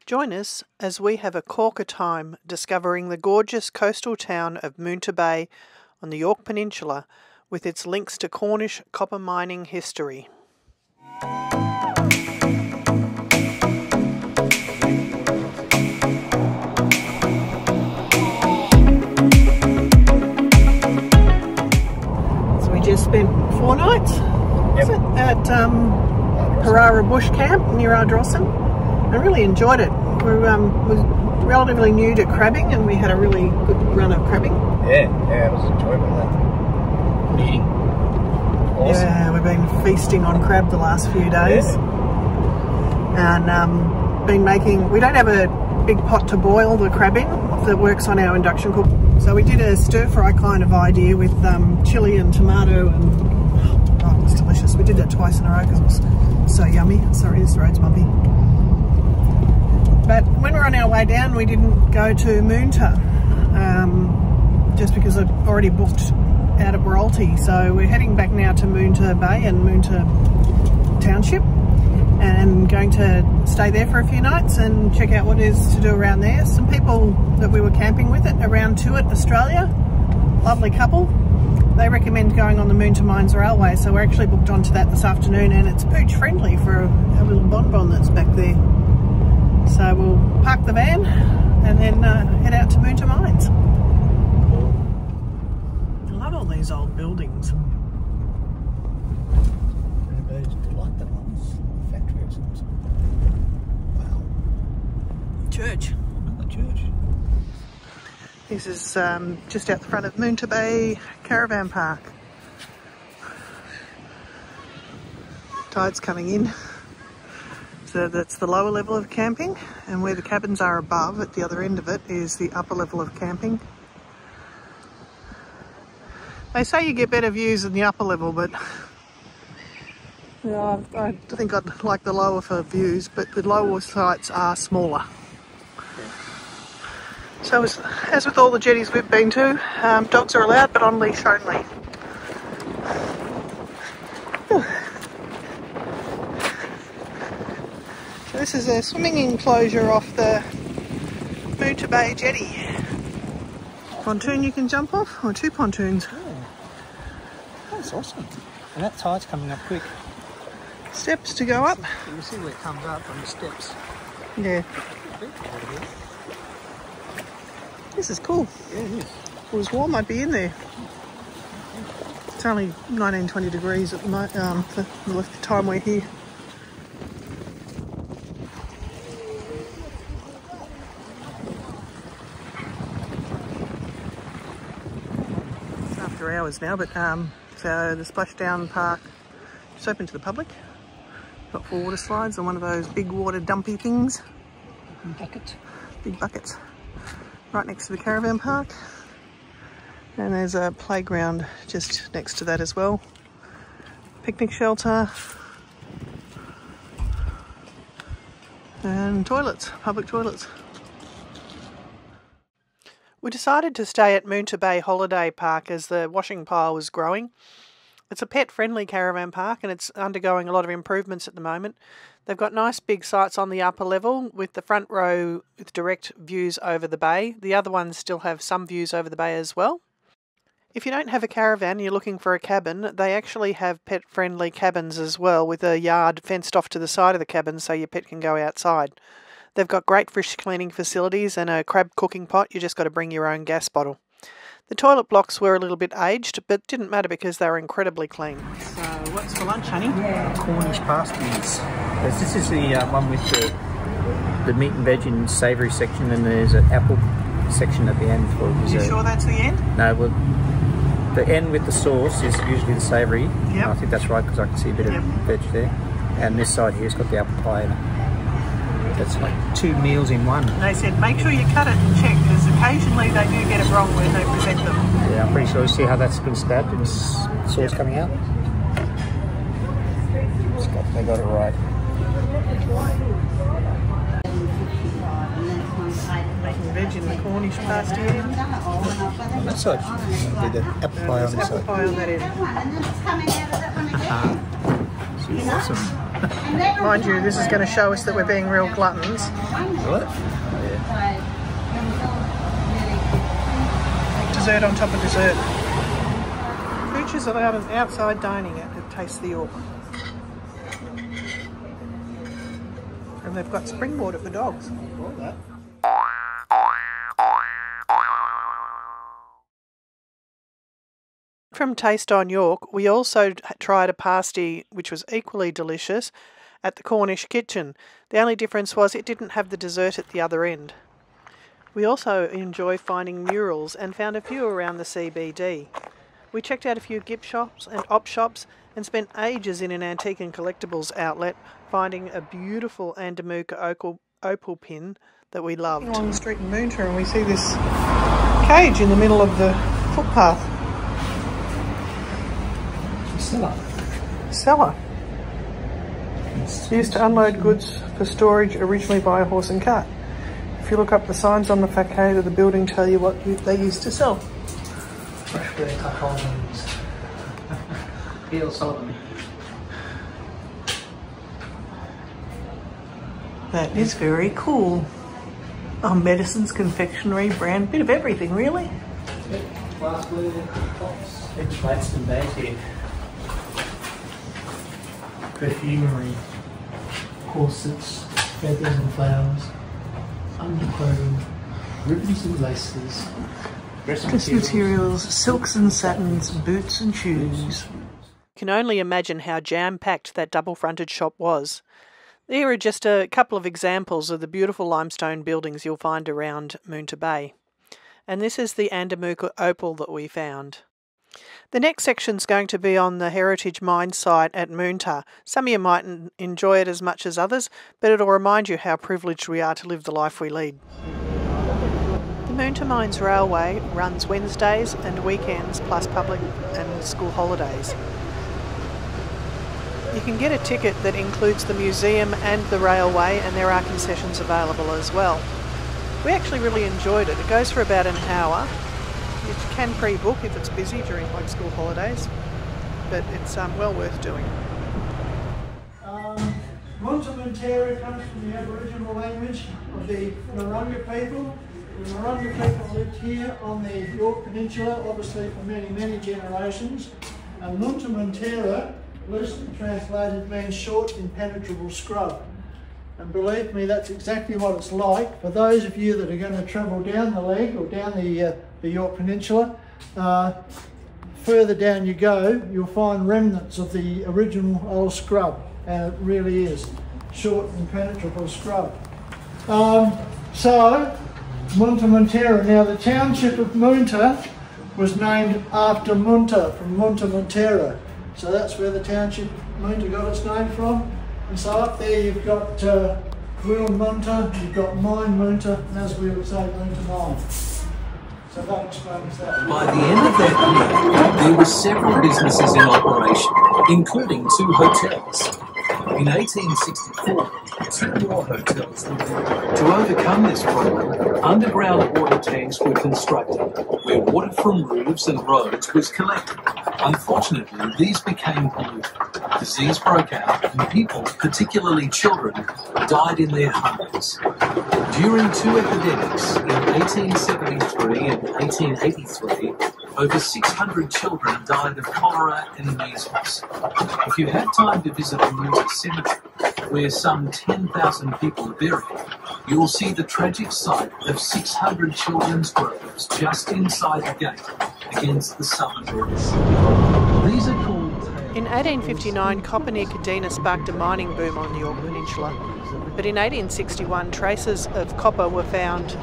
Join us as we have a corker time discovering the gorgeous coastal town of Moonta Bay on the Yorke Peninsula with its links to Cornish copper mining history. So we just spent 4 nights at Parara Bush Camp near Ardrossan. I really enjoyed it. We was relatively new to crabbing and we had a really good run of crabbing. Yeah, it was enjoyable. That eating. Awesome. Yeah, we've been feasting on crab the last few days. Yeah. And been making, we don't have a big pot to boil the crab in that works on our induction cook. So we did a stir fry kind of idea with chilli and tomato and oh, it was delicious. We did that twice in a row because it was so yummy. Sorry, this road's bumpy. But when we were on our way down, we didn't go to Moonta, just because I'd already booked out at Wirralty. So we're heading back now to Moonta Bay and Moonta Township and going to stay there for a few nights and check out what is to do around there. Some people that we were camping with at Around To It Australia, lovely couple, they recommend going on the Moonta Mines Railway. So we're actually booked onto that this afternoon and it's pooch friendly for a little bonbon that's back there. So we'll park the van and then head out to Moonta Mines. I love all these old buildings. Like that one, factory or something. Wow. Church. Another church. This is just out the front of Moonta Bay Caravan Park. Tide's coming in. So that's the lower level of camping, and where the cabins are above at the other end of it is the upper level of camping. They say you get better views in the upper level, but yeah, I think I'd like the lower for views, but the lower sites are smaller. So as with all the jetties we've been to, dogs are allowed but on leash only. This is a swimming enclosure off the Moonta Bay jetty. Pontoon you can jump off, or 2 pontoons. Oh, that's awesome. And that tide's coming up quick. Steps to go up. You can see where it comes up on the steps. Yeah. This is cool. Yeah, it is. If it was warm, I'd be in there. It's only 19-20 degrees at the time we're here. Hours now, but so the splashdown park is open to the public. Got 4 water slides and one of those big water dumpy things. Buckets. Big buckets. Right next to the caravan park. And there's a playground just next to that as well. Picnic shelter. And toilets, public toilets. We decided to stay at Moonta Bay Holiday Park as the washing pile was growing. It's a pet-friendly caravan park and it's undergoing a lot of improvements at the moment. They've got nice big sites on the upper level with the front row with direct views over the bay. The other ones still have some views over the bay as well. If you don't have a caravan and you're looking for a cabin, they actually have pet-friendly cabins as well with a yard fenced off to the side of the cabin so your pet can go outside. They've got great fish cleaning facilities and a crab cooking pot. You just got to bring your own gas bottle. The toilet blocks were a little bit aged, but didn't matter because they were incredibly clean. So what's for lunch, honey? Cornish pasties. This is the one with the meat and veg and savoury section, and there's an apple section at the end for dessert. You sure that's the end? No, well, the end with the sauce is usually the savoury. Yep. I think that's right because I can see a bit of veg there. And this side here's got the apple pie in it. It's like 2 meals in one. They said make sure you cut it and check because occasionally they do get it wrong when they present them. Yeah, I'm pretty sure you see how that's been stabbed and sauce coming out. They got it right. Making veg in the Cornish pasty end. On that side, did the apple pie on this side. Apple pie on that end. Awesome. Mind you, this is going to show us that we're being real gluttons. What? Yeah. Dessert on top of dessert. Creatures allowed an outside dining at Taste the Yorke. And they've got springwater for dogs. All that. From Taste on Yorke, we also tried a pasty which was equally delicious at the Cornish kitchen. The only difference was it didn't have the dessert at the other end. We also enjoy finding murals and found a few around the CBD. We checked out a few gift shops and op shops and spent ages in an antique and collectibles outlet finding a beautiful Andamuka opal pin that we loved. Along the street in Moonta, and we see this cage in the middle of the footpath. Cellar. Used to unload goods for storage originally by a horse and cart. If you look up the signs on the facade of the building, tell you what they used to sell. Fresh bread, cut almonds. Peel sodden. That is very cool. Oh, medicines, confectionery, brand, bit of everything really. Yep, glassware, pots. It's Gladstone bags here. Perfumery, corsets, feathers and flowers, underclothing, ribbons and laces, dress materials, silks and satins, boots and shoes. Can only imagine how jam-packed that double-fronted shop was. There are just a couple of examples of the beautiful limestone buildings you'll find around Moonta Bay. And this is the Andamuka opal that we found. The next section's going to be on the Heritage Mine site at Moonta. Some of you mightn't enjoy it as much as others, but it'll remind you how privileged we are to live the life we lead. The Moonta Mines Railway runs Wednesdays and weekends plus public and school holidays. You can get a ticket that includes the museum and the railway, and there are concessions available as well. We actually really enjoyed it. It goes for about an hour. You can pre-book if it's busy during like school holidays, but it's well worth doing. Moonta Moonta comes from the Aboriginal language of the Narungga people. The Narungga people lived here on the Yorke Peninsula, obviously for many, many generations. And Moonta Moonta, loosely translated, means short, impenetrable scrub. And believe me, that's exactly what it's like. For those of you that are going to travel down the leg or down the Yorke Peninsula, further down you go, you'you'll find remnants of the original old scrub, and it really is short, impenetrable scrub. So, Moonta Moonta. Now the township of Moonta was named after Moonta, from Moonta Moonta. So that's where the township of Moonta got its name from. And so up there you've got Will Moonta, you've got Mine Moonta, and as we would say, Moonta Mine. So that explains that. By the end of that period, there were several businesses in operation, including 2 hotels. In 1864, 2 more hotels were built. To overcome this problem, underground water tanks were constructed, where water from roofs and roads was collected. Unfortunately, these became polluted. Disease broke out, and people, particularly children, died in their hundreds. During 2 epidemics, in 1873 and 1883, over 600 children died of cholera and measles. If you have time to visit the Moonta Cemetery, where some 10,000 people are buried, you will see the tragic sight of 600 children's graves just inside the gate against the southern borders. These are called... In 1859, copper near Kadina sparked a mining boom on the Yorke Peninsula, but in 1861 traces of copper were found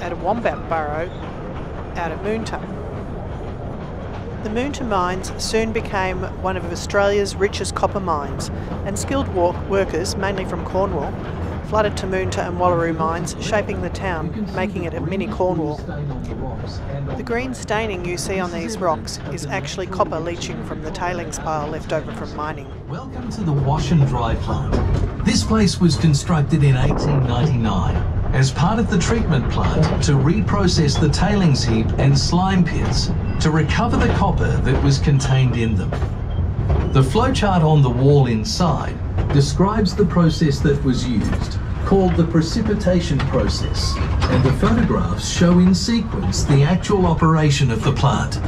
at a wombat burrow out at Moonta. The Moonta mines soon became one of Australia's richest copper mines, and skilled workers, mainly from Cornwall, flooded to Moonta and Wallaroo mines, shaping the town, making it a mini Cornwall. The green staining you see on these rocks is actually copper leaching from the tailings pile left over from mining. Welcome to the wash and dry plant. This place was constructed in 1899 as part of the treatment plant to reprocess the tailings heap and slime pits to recover the copper that was contained in them. The flowchart on the wall inside describes the process that was used, called the precipitation process, and the photographs show in sequence the actual operation of the plant.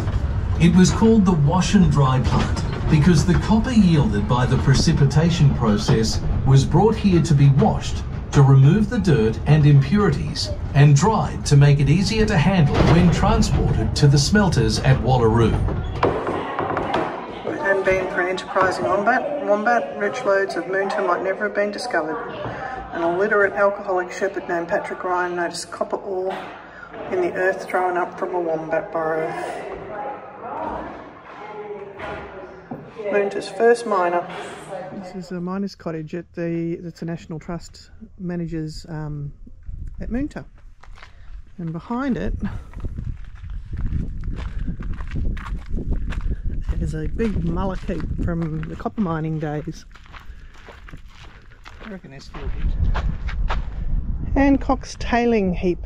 It was called the wash and dry plant because the copper yielded by the precipitation process was brought here to be washed to remove the dirt and impurities and dried to make it easier to handle when transported to the smelters at Wallaroo. If it hadn't been for an enterprising wombat, rich lodes of moonta might never have been discovered. An illiterate alcoholic shepherd named Patrick Ryan noticed copper ore in the earth thrown up from a wombat burrow. Moonta's first miner. This is a miner's cottage at that's a National Trust managers at Moonta. And behind it is a big mullock heap from the copper mining days. I reckon there's still heaps. Hancock's tailing heap.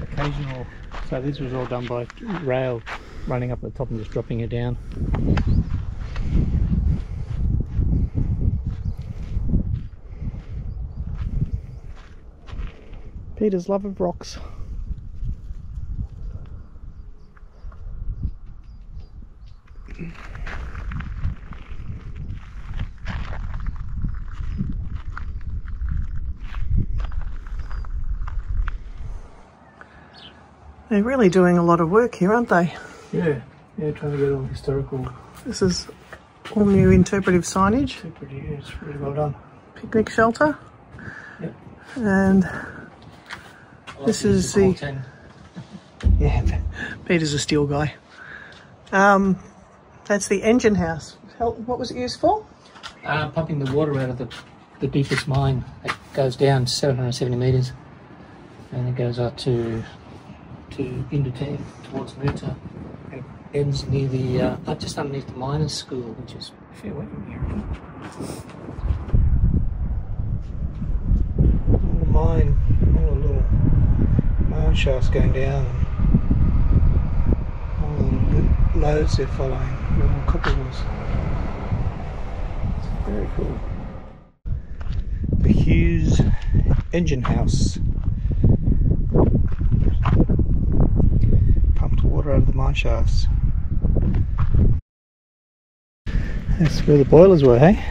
Occasional. So this was all done by rail running up the top and just dropping it down. Peter's love of rocks. They're really doing a lot of work here, aren't they? Yeah, trying to get all historical. This is all new interpretive signage. Yeah, it's really well done. Picnic shelter. Yep. And this is the... Yeah, Peter's a steel guy. That's the engine house. What was it used for? Pumping the water out of the deepest mine. It goes down 770 metres and it goes up to Indotown towards Moonta. It ends near the just underneath the miners' school, which is a fair way from here. All the little mine shafts going down, and all the loads they're following, where all the copper was. It's very cool. The Hughes engine house. Water out of the mine shafts. That's where the boilers were, hey?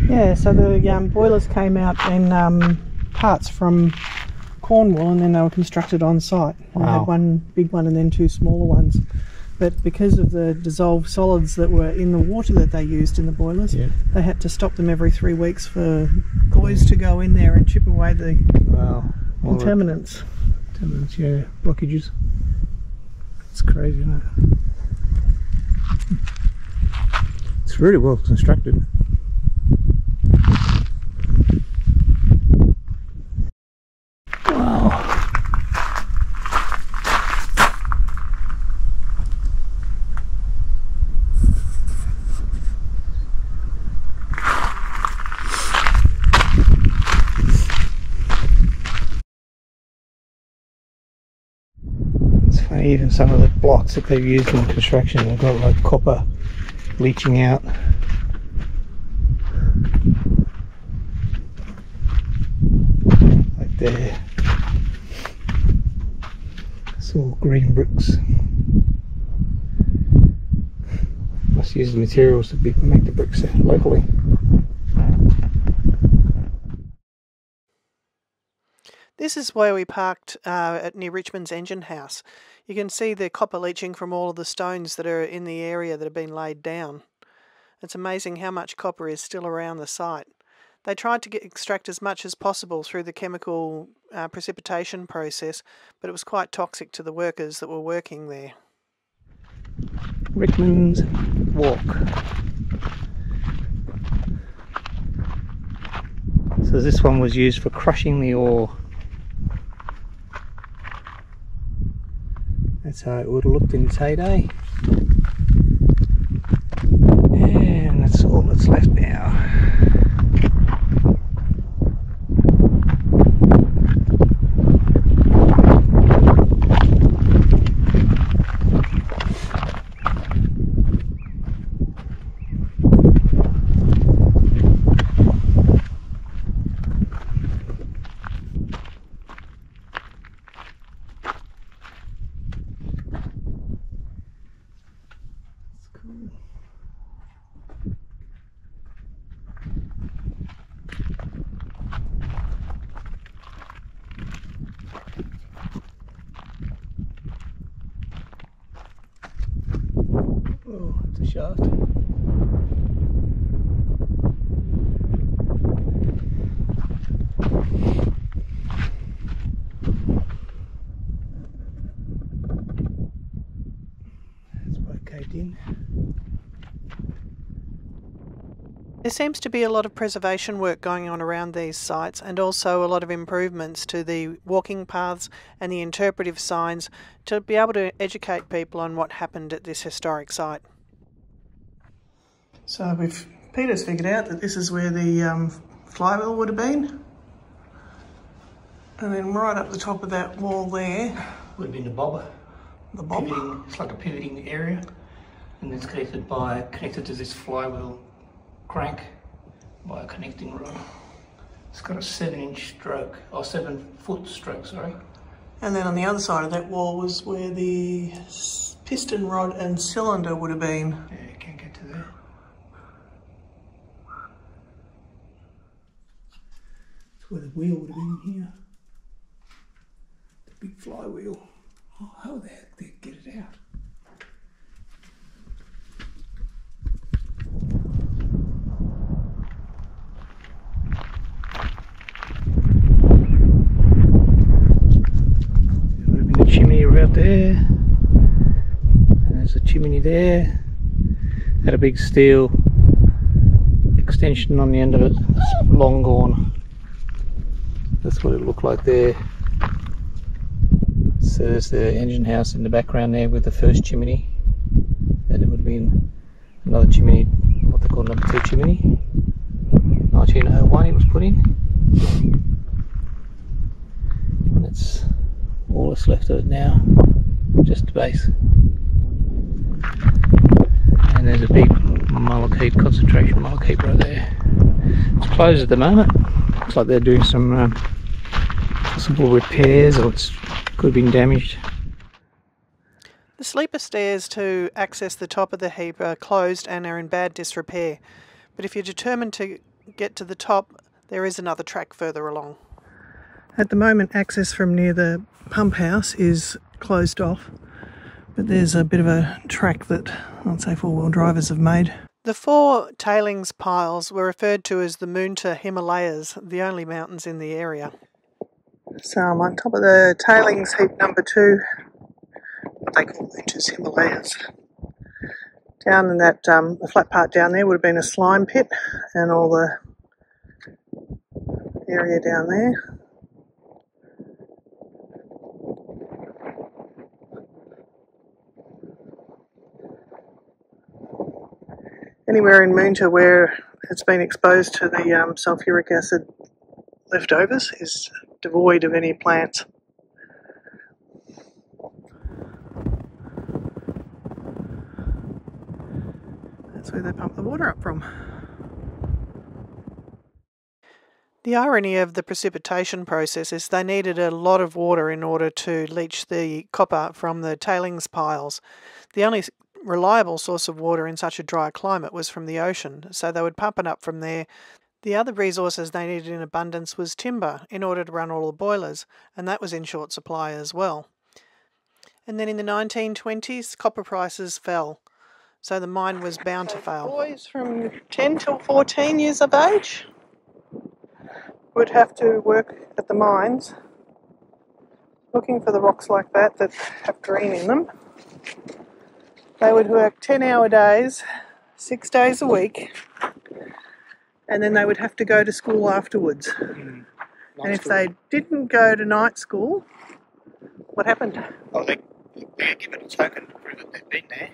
Yeah, so the boilers came out in parts from Cornwall and then they were constructed on site. We had one big one and then two smaller ones. But because of the dissolved solids that were in the water that they used in the boilers, they had to stop them every 3 weeks for boys to go in there and chip away the contaminants. Contaminants, yeah, blockages. It's crazy, isn't it? It's really well constructed. Wow. Even some of the blocks that they've used in construction, they've got like copper leaching out. Like there. It's all green bricks. Must use the materials to make the bricks locally. This is where we parked near Richmond's engine house. You can see the copper leaching from all of the stones that are in the area that have been laid down. It's amazing how much copper is still around the site. They tried to extract as much as possible through the chemical precipitation process, but it was quite toxic to the workers that were working there. Rickman's Walk. So this one was used for crushing the ore. That's how it would have looked in its heyday. And that's all that's left now. shaft. That's why it caved in. There seems to be a lot of preservation work going on around these sites, and also a lot of improvements to the walking paths and the interpretive signs to be able to educate people on what happened at this historic site. So Peter's figured out that this is where the flywheel would have been, and then right up the top of that wall there Would have been the bob. the bob. It's like a pivoting area, and it's connected to this flywheel crank by a connecting rod. It's got a 7-inch stroke, or 7-foot stroke, sorry. And then on the other side of that wall was where the piston rod and cylinder would have been. Yeah, you can't get to there. That's where the wheel would have been in here. The big flywheel. Oh, how the heck did they get it out? Chimney right there, and there's a chimney there, had a big steel extension on the end of it. It's long gone. That's what it looked like there. So there's the engine house in the background there with the first chimney. Then it would have been another chimney, what they call number 2 chimney. 1901 it was put in. And that's all that's left of it now, just the base. And there's a big malachite, concentration malachite right there. It's closed at the moment. Looks like they're doing some possible repairs, or it could have been damaged. The sleeper stairs to access the top of the heap are closed and are in bad disrepair, but if you're determined to get to the top, there is another track further along. At the moment, access from near the pump house is closed off, but there's a bit of a track that, I'd say, 4-wheel drivers have made. The 4 tailings piles were referred to as the Moonta Himalayas, the only mountains in the area. So I'm on top of the tailings heap number 2, what they call Moonta's Himalayas. Down in that, the flat part down there would have been a slime pit, and all the area down there. Anywhere in Moonta where it's been exposed to the sulfuric acid leftovers is devoid of any plants. That's where they pump the water up from. The irony of the precipitation process is they needed a lot of water in order to leach the copper from the tailings piles. The only reliable source of water in such a dry climate was from the ocean, so they would pump it up from there. The other resources they needed in abundance was timber in order to run all the boilers, and that was in short supply as well. And then in the 1920s, copper prices fell, so the mine was bound to fail. Boys from 10 till 14 years of age would have to work at the mines looking for the rocks like that have green in them. They would work 10-hour days, 6 days a week, and then they would have to go to school afterwards. And if they didn't go to night school, what happened? Well, they're given a token to prove that they've been there,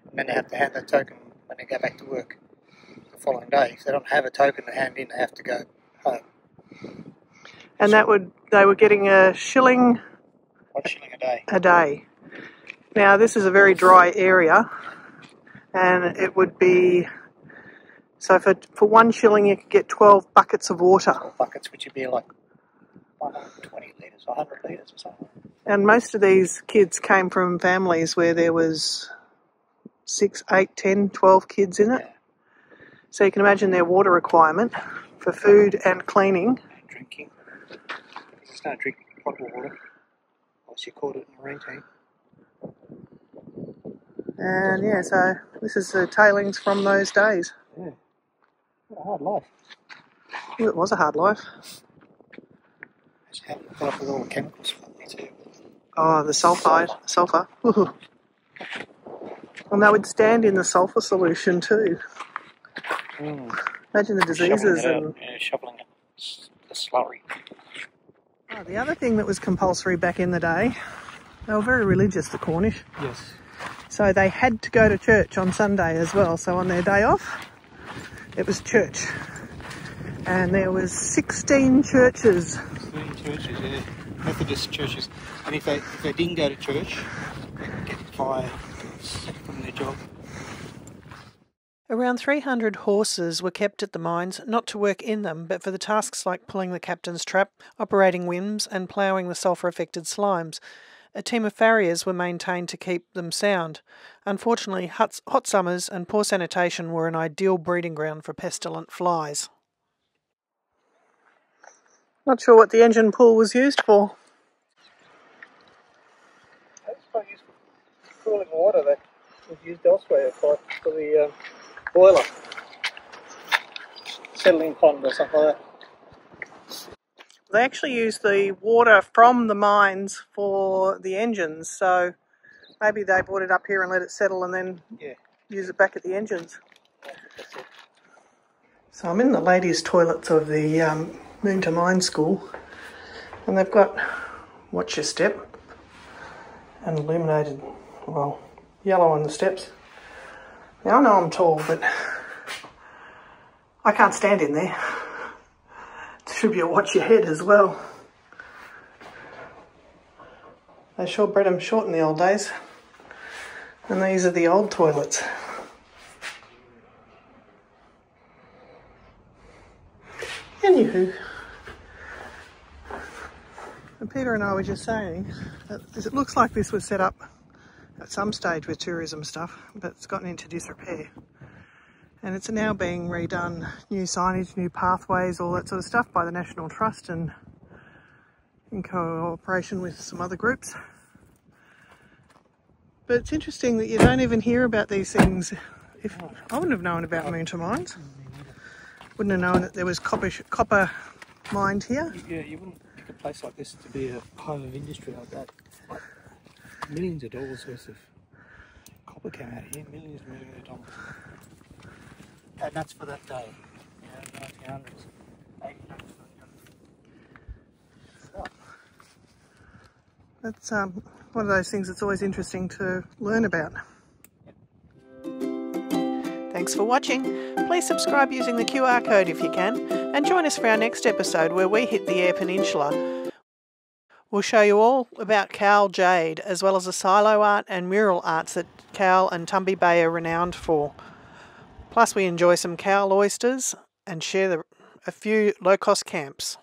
and then they have to hand that token when they go back to work the following day. If they don't have a token to hand in, they have to go home. And they were getting a shilling. 1 shilling a day. A day. Now this is a very dry area, and it would be, so for 1 shilling you could get 12 buckets of water. 12 buckets, which would be like 120 litres, 100 litres or something. And most of these kids came from families where there was 6, 8, 10, 12 kids in it. Yeah. So you can imagine their water requirement for food and cleaning. And drinking. There's no drinking potable water, unless you caught it in a marine tank. And yeah, so this is the tailings from those days. Yeah. What a hard life. Well, it was a hard life. It's how to fight with all the chemicals too. Oh, the sulphur. Woohoo. And they would stand in the sulphur solution too. Imagine the diseases and shoveling it. The slurry. Oh, the other thing that was compulsory back in the day, they were very religious, the Cornish. Yes. So they had to go to church on Sunday as well. So on their day off, it was church. And there was 16 churches. 16 churches, yeah. Methodist churches. And if they didn't go to church, they could get fired from their job. Around 300 horses were kept at the mines, not to work in them, but for the tasks like pulling the captain's trap, operating whims, and ploughing the sulphur-affected slimes. A team of farriers were maintained to keep them sound. Unfortunately, hot summers and poor sanitation were an ideal breeding ground for pestilent flies. Not sure what the engine pool was used for. It's quite used for cooling water that was used elsewhere for the boiler. Settling pond or something like that. They actually use the water from the mines for the engines, so maybe they brought it up here and let it settle and then use it back at the engines. So I'm in the ladies' toilets of the Moonta Mine School, and they've got watch your step and illuminated, well, yellow on the steps. Now I know I'm tall, but I can't stand in there. It should be a watch your head as well. They sure bred them short in the old days. And these are the old toilets. Anywho, and Peter and I were just saying that it looks like this was set up at some stage with tourism stuff, but it's gotten into disrepair. And it's now being redone, new signage, new pathways, all that sort of stuff by the National Trust and in cooperation with some other groups. But it's interesting that you don't even hear about these things. I wouldn't have known about Moonta mines. Wouldn't have known that there was copper mined here. Yeah, you wouldn't pick a place like this to be a home of industry like that. Like millions of dollars worth of copper came out of here, millions of dollars. And that's for that day, 1900s, 1800s. That's one of those things that's always interesting to learn about. Thanks for watching. Please subscribe using the QR code if you can, and join us for our next episode where we hit the Eyre Peninsula. We'll show you all about Cowal jade, as well as the silo art and mural arts that Cowal and Tumby Bay are renowned for. Plus we enjoy some Cowal oysters and share a few low-cost camps.